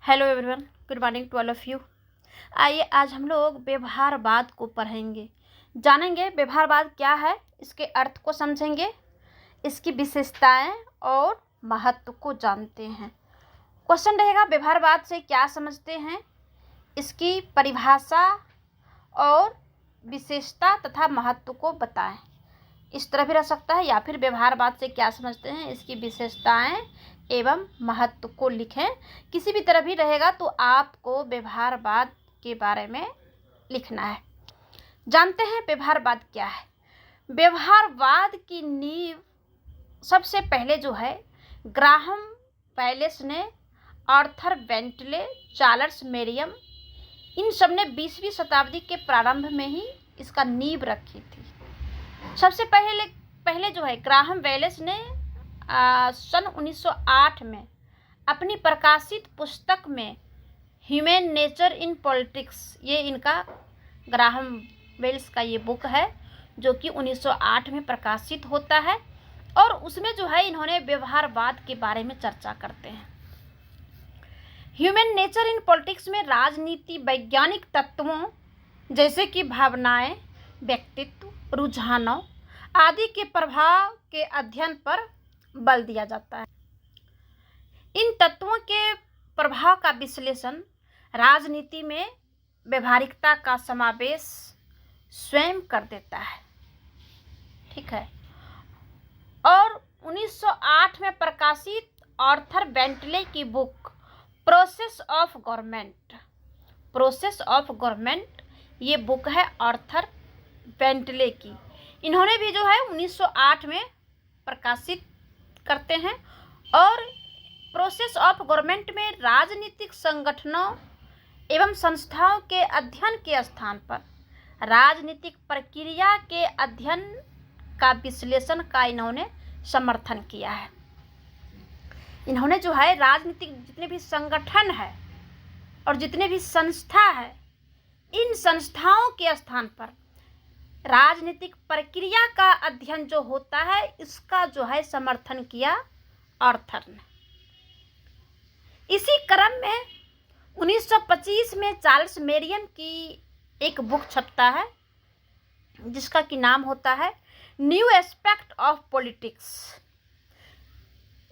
Hello everyone, good morning to all of you. आइए आज हम लोग व्यवहारवाद को पढ़ेंगे, जानेंगे व्यवहारवाद क्या है, इसके अर्थ को समझेंगे, इसकी विशेषताएं और महत्व को जानते हैं। क्वेश्चन रहेगा व्यवहारवाद से क्या समझते हैं, इसकी परिभाषा और विशेषता तथा महत्व को बताएं। इस तरह भी रह सकता है या फिर व्यवहारवाद से क्या समझते हैं, इसकी विशेषताएं एवं महत्व को लिखें। किसी भी तरह भी रहेगा तो आपको व्यवहारवाद के बारे में लिखना है। जानते हैं व्यवहारवाद क्या है। व्यवहारवाद की नींव सबसे पहले जो है ग्राहम वेल्स ने, आर्थर बेंटले, चार्ल्स मेरियम, इन सब ने 20वीं शताब्दी के प्रारंभ में ही इसका नींव रखी थी। सबसे पहले जो है ग्राहम वेल्स ने सन 1908 में अपनी प्रकाशित पुस्तक में ह्यूमन नेचर इन पॉलिटिक्स, ये इनका ग्राहम वेल्स का ये बुक है जो कि 1908 में प्रकाशित होता है और उसमें जो है इन्होंने व्यवहारवाद के बारे में चर्चा करते हैं। ह्यूमन नेचर इन पॉलिटिक्स में राजनीति वैज्ञानिक तत्वों जैसे कि भावनाएं, व्यक्तित्व, रुझानों आदि के प्रभाव के अध्ययन पर बल दिया जाता है। इन तत्वों के प्रभाव का विश्लेषण राजनीति में व्यवहारिकता का समावेश स्वयं कर देता है। ठीक है। और 1908 में प्रकाशित आर्थर बेंटले की बुक प्रोसेस ऑफ गवर्नमेंट, ये बुक है आर्थर बेंटले की। इन्होंने भी जो है 1908 में प्रकाशित करते हैं और प्रोसेस ऑफ गवर्नमेंट में राजनीतिक संगठनों एवं संस्थाओं के अध्ययन के स्थान पर राजनीतिक प्रक्रिया के अध्ययन का विश्लेषण का इन्होंने समर्थन किया है। इन्होंने जो है राजनीतिक जितने भी संगठन है और जितने भी संस्था है, इन संस्थाओं के स्थान पर राजनीतिक प्रक्रिया का अध्ययन जो होता है इसका जो है समर्थन किया आर्थर ने। इसी क्रम में 1925 में चार्ल्स मेरियम की एक बुक छपता है जिसका कि नाम होता है न्यू एस्पेक्ट ऑफ पॉलिटिक्स।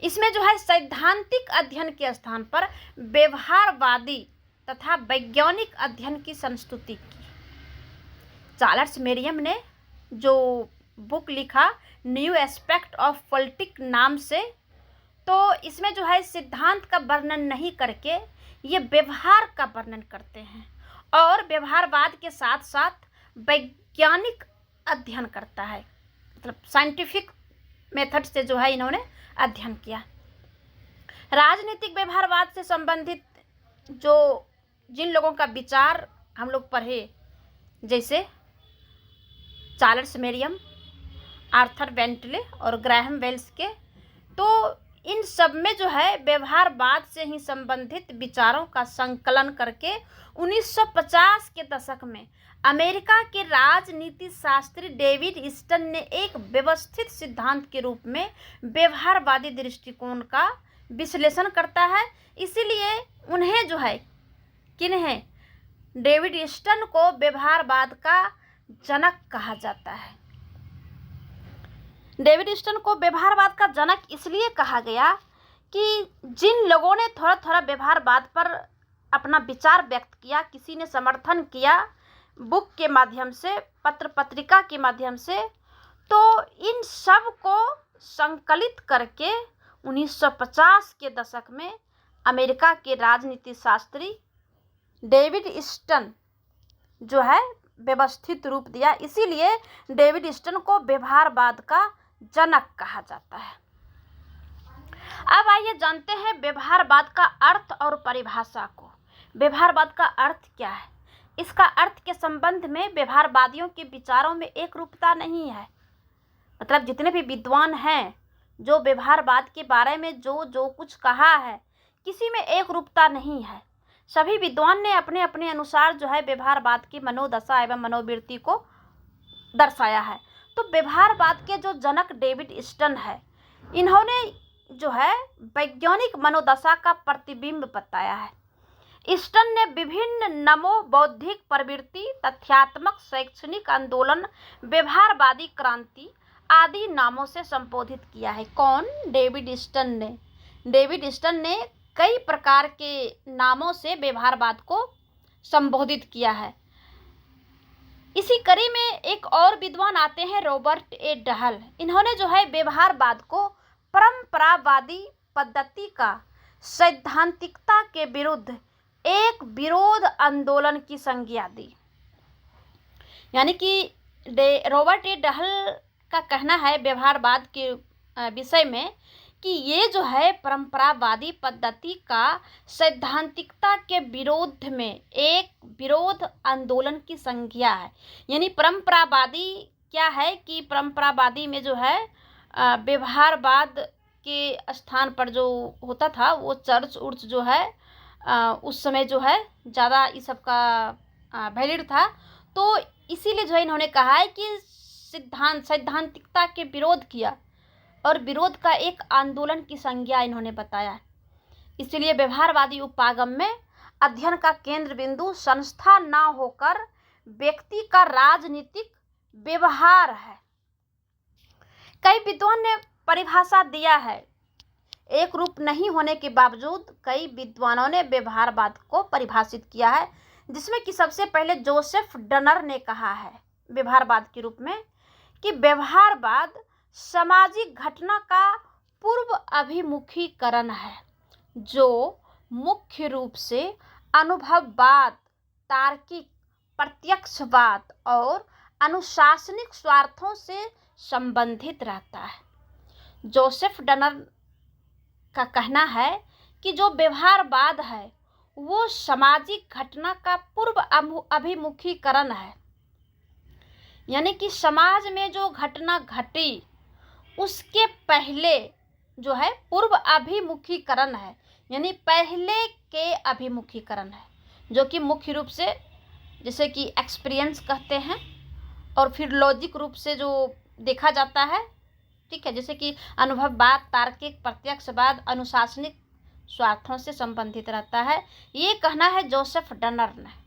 इसमें जो है सैद्धांतिक अध्ययन के स्थान पर व्यवहारवादी तथा वैज्ञानिक अध्ययन की संस्तुति की। चार्ल्स मेरियम ने जो बुक लिखा न्यू एस्पेक्ट ऑफ पॉलिटिक्स नाम से, तो इसमें जो है सिद्धांत का वर्णन नहीं करके ये व्यवहार का वर्णन करते हैं और व्यवहारवाद के साथ साथ वैज्ञानिक अध्ययन करता है, मतलब साइंटिफिक मेथड से जो है इन्होंने अध्ययन किया। राजनीतिक व्यवहारवाद से संबंधित जो जिन लोगों का विचार हम लोग पढ़े, जैसे चार्ल्स मेरियम, आर्थर बेंटले और ग्राहम वेल्स के, तो इन सब में जो है व्यवहारवाद से ही संबंधित विचारों का संकलन करके 1950 के दशक में अमेरिका के राजनीति शास्त्री डेविड ईस्टन ने एक व्यवस्थित सिद्धांत के रूप में व्यवहारवादी दृष्टिकोण का विश्लेषण करता है। इसीलिए उन्हें जो है किन्हें, डेविड ईस्टन को व्यवहारवाद का जनक कहा जाता है। डेविड ईस्टन को व्यवहारवाद का जनक इसलिए कहा गया कि जिन लोगों ने थोड़ा थोड़ा व्यवहारवाद पर अपना विचार व्यक्त किया, किसी ने समर्थन किया बुक के माध्यम से, पत्र पत्रिका के माध्यम से, तो इन सब को संकलित करके 1950 के दशक में अमेरिका के राजनीति शास्त्री डेविड ईस्टन जो है व्यवस्थित रूप दिया। इसीलिए डेविड ईस्टन को व्यवहारवाद का जनक कहा जाता है। अब आइए जानते हैं व्यवहारवाद का अर्थ और परिभाषा को। व्यवहारवाद का अर्थ क्या है, इसका अर्थ के संबंध में व्यवहारवादियों के विचारों में एक रूपता नहीं है। मतलब जितने भी विद्वान हैं जो व्यवहारवाद के बारे में जो कुछ कहा है, किसी में एक रूपता नहीं है। सभी विद्वान ने अपने अपने अनुसार जो है व्यवहारवाद की मनोदशा एवं मनोवृत्ति को दर्शाया है। तो व्यवहारवाद के जो जनक डेविड ईस्टन है, इन्होंने जो है वैज्ञानिक मनोदशा का प्रतिबिंब बताया है। ईस्टन ने विभिन्न नमो बौद्धिक प्रवृत्ति, तथ्यात्मक शैक्षणिक आंदोलन, व्यवहारवादी क्रांति आदि नामों से संबोधित किया है। कौन? डेविड ईस्टन ने। डेविड ईस्टन ने कई प्रकार के नामों से व्यवहारवाद को संबोधित किया है। इसी कड़ी में एक और विद्वान आते हैं, रॉबर्ट ए डहल। इन्होंने जो है व्यवहारवाद को परंपरावादी पद्धति का सैद्धांतिकता के विरुद्ध एक विरोध आंदोलन की संज्ञा दी। यानी कि रॉबर्ट ए डहल का कहना है व्यवहारवाद के विषय में कि ये जो है परंपरावादी पद्धति का सैद्धांतिकता के विरोध में एक विरोध आंदोलन की संज्ञा है। यानी परंपरावादी क्या है कि परंपरावादी में जो है व्यवहारवाद के स्थान पर जो होता था वो चर्च उर्च जो है उस समय जो है ज़्यादा इस सब का वैलिड था। तो इसीलिए जो है इन्होंने कहा है कि सैद्धांतिकता के विरोध किया और विरोध का एक आंदोलन की संज्ञा इन्होंने बताया। इसलिए व्यवहारवादी उपागम में अध्ययन का केंद्र बिंदु संस्था ना होकर व्यक्ति का राजनीतिक व्यवहार है। कई विद्वान ने परिभाषा दिया है। एक रूप नहीं होने के बावजूद कई विद्वानों ने व्यवहारवाद को परिभाषित किया है, जिसमें कि सबसे पहले जोसेफ डनर ने कहा है व्यवहारवाद के रूप में कि व्यवहारवाद सामाजिक घटना का पूर्व अभिमुखीकरण है, जो मुख्य रूप से अनुभववाद, तार्किक प्रत्यक्षवाद और अनुशासनिक स्वार्थों से संबंधित रहता है। जोसेफ डनर का कहना है कि जो व्यवहारवाद है वो सामाजिक घटना का पूर्व अभिमुखीकरण है। यानी कि समाज में जो घटना घटी उसके पहले जो है पूर्व अभिमुखीकरण है, यानी पहले के अभिमुखीकरण है, जो कि मुख्य रूप से जैसे कि एक्सपीरियंस कहते हैं और फिर लॉजिक रूप से जो देखा जाता है, ठीक है, जैसे कि अनुभववाद, तार्किक प्रत्यक्षवाद, अनुशासनिक स्वार्थों से संबंधित रहता है। ये कहना है जोसेफ डनर ने।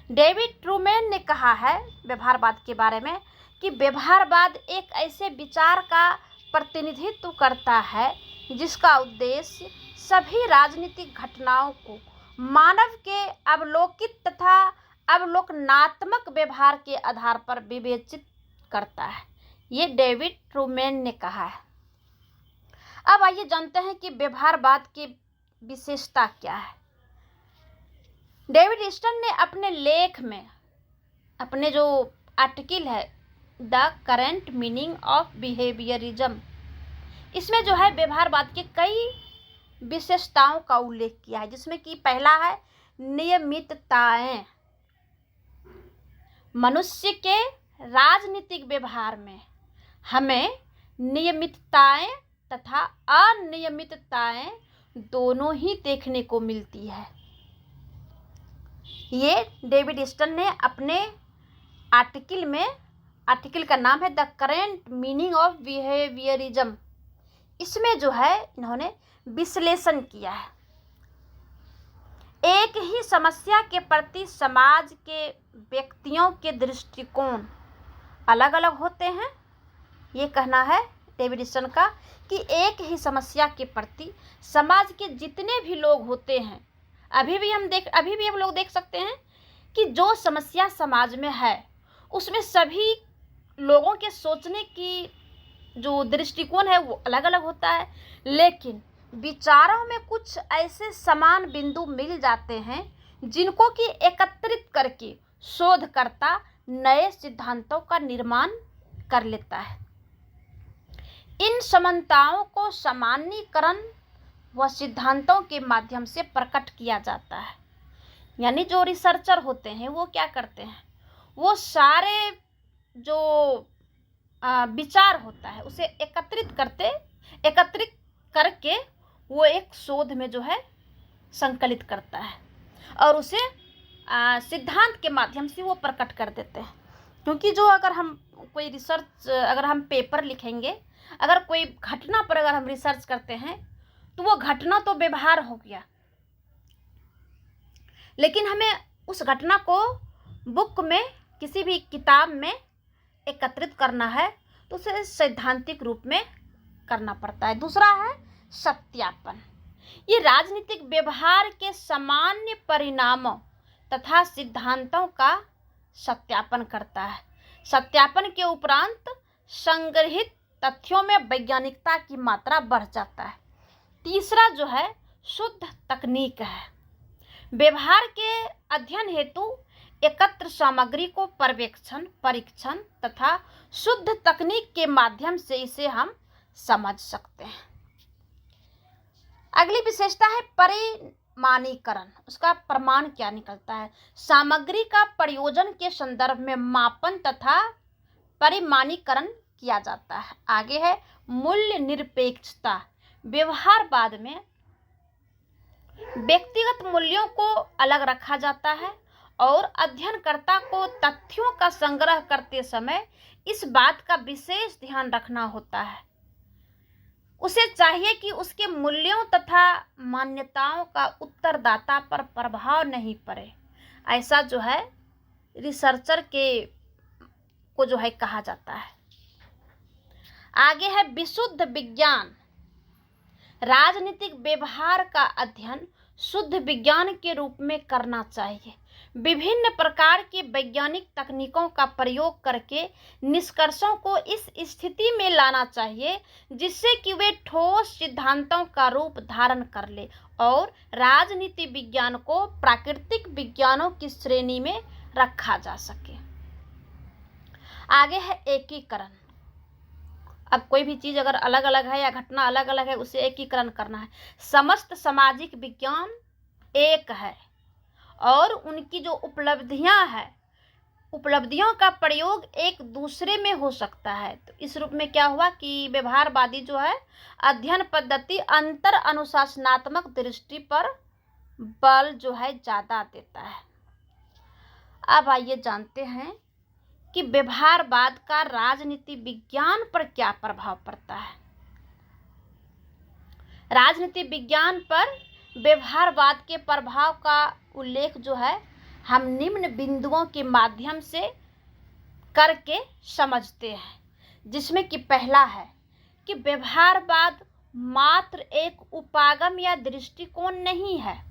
डेविड ट्रूमैन ने कहा है व्यवहारवाद के बारे में कि व्यवहारवाद एक ऐसे विचार का प्रतिनिधित्व करता है जिसका उद्देश्य सभी राजनीतिक घटनाओं को मानव के अवलोकित तथा अवलोकनात्मक व्यवहार के आधार पर विवेचित करता है। ये डेविड ट्रूमैन ने कहा है। अब आइए जानते हैं कि व्यवहारवाद की विशेषता क्या है। डेविड ईस्टन ने अपने लेख में, अपने जो आर्टिकल है the current meaning of behaviourism, इसमें जो है व्यवहारवाद के कई विशेषताओं का उल्लेख किया है, जिसमें कि पहला है नियमितताएं। मनुष्य के राजनीतिक व्यवहार में हमें नियमितताएं तथा अनियमितताएं दोनों ही देखने को मिलती है। ये डेविड ईस्टन ने अपने आर्टिकल में, आर्टिकल का नाम है the current meaning of behaviourism, इसमें जो है इन्होंने विश्लेषण किया है। एक ही समस्या के प्रति समाज के व्यक्तियों के दृष्टिकोण अलग अलग होते हैं। ये कहना है डेविड ईस्टन का कि एक ही समस्या के प्रति समाज के जितने भी लोग होते हैं, अभी भी हम लोग देख सकते हैं कि जो समस्या समाज में है उसमें सभी लोगों के सोचने की जो दृष्टिकोण है वो अलग अलग होता है, लेकिन विचारों में कुछ ऐसे समान बिंदु मिल जाते हैं जिनको कि एकत्रित करके शोधकर्ता नए सिद्धांतों का निर्माण कर लेता है। इन समानताओं को सामान्यीकरण व सिद्धांतों के माध्यम से प्रकट किया जाता है। यानी जो रिसर्चर होते हैं वो क्या करते हैं, वो सारे जो विचार होता है उसे एकत्रित करके वो एक शोध में जो है संकलित करता है और उसे सिद्धांत के माध्यम से वो प्रकट कर देते हैं। क्योंकि जो अगर हम कोई रिसर्च, अगर हम पेपर लिखेंगे, अगर कोई घटना पर अगर हम रिसर्च करते हैं तो वो घटना तो व्यवहार हो गया, लेकिन हमें उस घटना को बुक में, किसी भी किताब में एकत्रित करना है तो उसे सैद्धांतिक रूप में करना पड़ता है। दूसरा है सत्यापन। ये राजनीतिक व्यवहार के सामान्य परिणामों तथा सिद्धांतों का सत्यापन करता है। सत्यापन के उपरांत संग्रहित तथ्यों में वैज्ञानिकता की मात्रा बढ़ जाता है। तीसरा जो है शुद्ध तकनीक है। व्यवहार के अध्ययन हेतु एकत्र सामग्री को पर्यवेक्षण, परीक्षण तथा शुद्ध तकनीक के माध्यम से इसे हम समझ सकते हैं। अगली विशेषता है परिमाणीकरण। उसका प्रमाण क्या निकलता है? सामग्री का प्रयोजन के संदर्भ में मापन तथा परिमाणीकरण किया जाता है। आगे है मूल्य निरपेक्षता। व्यवहारवाद में व्यक्तिगत मूल्यों को अलग रखा जाता है और अध्ययनकर्ता को तथ्यों का संग्रह करते समय इस बात का विशेष ध्यान रखना होता है। उसे चाहिए कि उसके मूल्यों तथा मान्यताओं का उत्तरदाता पर प्रभाव नहीं पड़े। ऐसा जो है रिसर्चर को जो है कहा जाता है। आगे है विशुद्ध विज्ञान। राजनीतिक व्यवहार का अध्ययन शुद्ध विज्ञान के रूप में करना चाहिए। विभिन्न प्रकार की वैज्ञानिक तकनीकों का प्रयोग करके निष्कर्षों को इस स्थिति में लाना चाहिए जिससे कि वे ठोस सिद्धांतों का रूप धारण कर ले और राजनीति विज्ञान को प्राकृतिक विज्ञानों की श्रेणी में रखा जा सके। आगे है एकीकरण। अब कोई भी चीज अगर अलग अलग है या घटना अलग अलग है, उसे एकीकरण करना है। समस्त सामाजिक विज्ञान एक है और उनकी जो उपलब्धियों का प्रयोग एक दूसरे में हो सकता है। तो इस रूप में क्या हुआ कि व्यवहारवादी जो है अध्ययन पद्धति अंतर अनुशासनात्मक दृष्टि पर बल जो है ज्यादा देता है। अब आइए जानते हैं कि व्यवहारवाद का राजनीति विज्ञान पर क्या प्रभाव पड़ता है। राजनीति विज्ञान पर व्यवहारवाद के प्रभाव का उल्लेख जो है हम निम्न बिंदुओं के माध्यम से करके समझते हैं, जिसमें कि पहला है कि व्यवहारवाद मात्र एक उपागम या दृष्टिकोण नहीं है,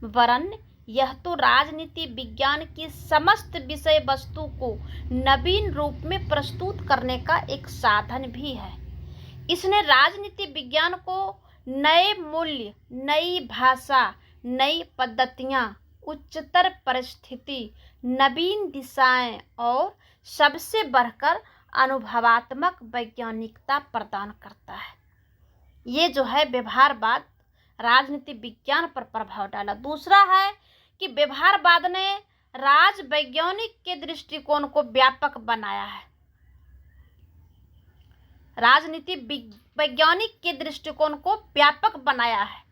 वरन यह तो राजनीति विज्ञान की समस्त विषय वस्तु को नवीन रूप में प्रस्तुत करने का एक साधन भी है। इसने राजनीति विज्ञान को नए मूल्य, नई भाषा, नई पद्धतियां, उच्चतर परिस्थिति, नवीन दिशाएं और सबसे बढ़कर अनुभवात्मक वैज्ञानिकता प्रदान करता है। ये जो है व्यवहारवाद राजनीति विज्ञान पर प्रभाव डाला। दूसरा है कि व्यवहारवाद ने राजवैज्ञानिक के दृष्टिकोण को व्यापक बनाया है। राजनीति वैज्ञानिक के दृष्टिकोण को व्यापक बनाया है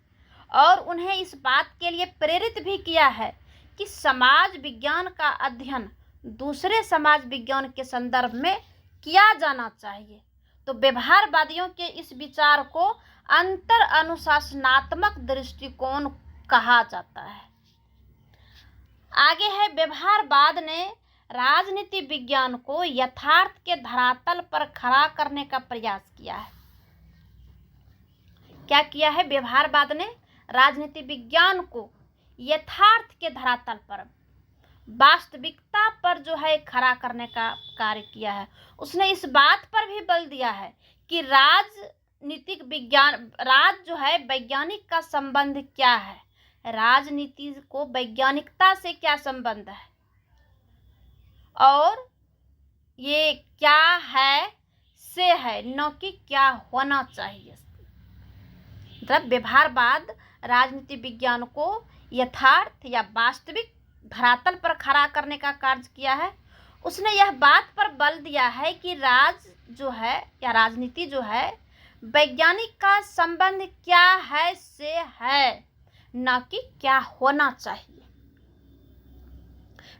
और उन्हें इस बात के लिए प्रेरित भी किया है कि समाज विज्ञान का अध्ययन दूसरे समाज विज्ञान के संदर्भ में किया जाना चाहिए। तो व्यवहारवादियों के इस विचार को अंतर अनुशासनात्मक दृष्टिकोण कहा जाता है। आगे है व्यवहारवाद ने राजनीति विज्ञान को यथार्थ के धरातल पर खड़ा करने का प्रयास किया है। क्या किया है? व्यवहारवाद ने राजनीति विज्ञान को यथार्थ के धरातल पर, वास्तविकता पर जो है खड़ा करने का कार्य किया है। उसने इस बात पर भी बल दिया है कि राजनीतिक विज्ञान, जो है वैज्ञानिक का संबंध क्या है, राजनीति को वैज्ञानिकता से क्या संबंध है और ये क्या है से है, न कि क्या होना चाहिए। मतलब व्यवहारवाद राजनीति विज्ञान को यथार्थ या वास्तविक धरातल पर खड़ा करने का कार्य किया है। उसने यह बात पर बल दिया है कि राजनीति जो है वैज्ञानिक का संबंध क्या है से है, न कि क्या होना चाहिए।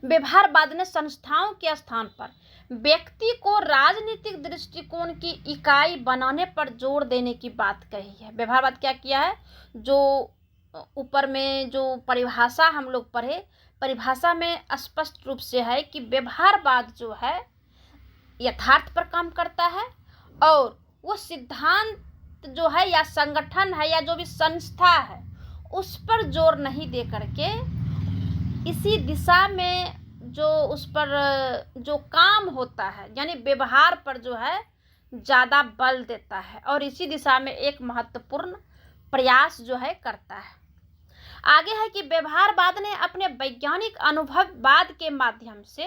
व्यवहारवाद ने संस्थाओं के स्थान पर व्यक्ति को राजनीतिक दृष्टिकोण की इकाई बनाने पर जोर देने की बात कही है। व्यवहारवाद क्या किया है? जो ऊपर में जो परिभाषा हम लोग पढ़े, परिभाषा में स्पष्ट रूप से है कि व्यवहारवाद जो है यथार्थ पर काम करता है और वो सिद्धांत जो है या संगठन है या जो भी संस्था है उस पर जोर नहीं दे करके इसी दिशा में जो उस पर जो काम होता है यानी व्यवहार पर जो है ज़्यादा बल देता है और इसी दिशा में एक महत्वपूर्ण प्रयास जो है करता है। आगे है कि व्यवहारवाद ने अपने वैज्ञानिक अनुभववाद के माध्यम से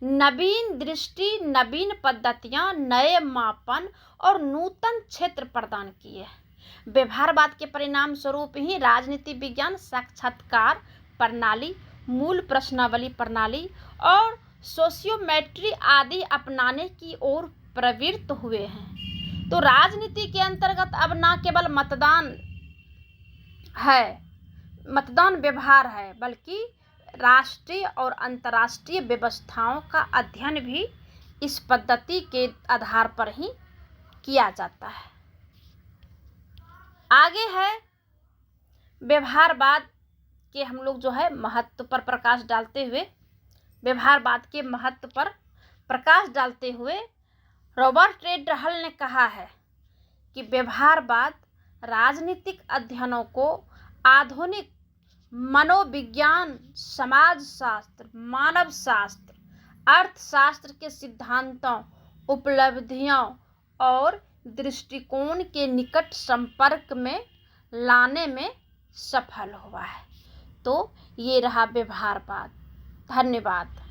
नवीन दृष्टि, नवीन पद्धतियां, नए मापन और नूतन क्षेत्र प्रदान किए। व्यवहारवाद के परिणाम स्वरूप ही राजनीति विज्ञान, साक्षात्कार प्रणाली, मूल प्रश्नावली प्रणाली और सोशियोमेट्री आदि अपनाने की ओर प्रवृत्त हुए हैं। तो राजनीति के अंतर्गत अब न केवल मतदान व्यवहार है बल्कि राष्ट्रीय और अंतर्राष्ट्रीय व्यवस्थाओं का अध्ययन भी इस पद्धति के आधार पर ही किया जाता है। आगे है व्यवहारवाद के हम लोग जो है महत्व पर प्रकाश डालते हुए, व्यवहारवाद के महत्व पर प्रकाश डालते हुए रॉबर्ट रेड हल ने कहा है कि व्यवहारवाद राजनीतिक अध्ययनों को आधुनिक मनोविज्ञान, समाजशास्त्र, मानव शास्त्र, अर्थशास्त्र के सिद्धांतों, उपलब्धियों और दृष्टिकोण के निकट संपर्क में लाने में सफल हुआ है। तो ये रहा व्यवहारवाद। धन्यवाद।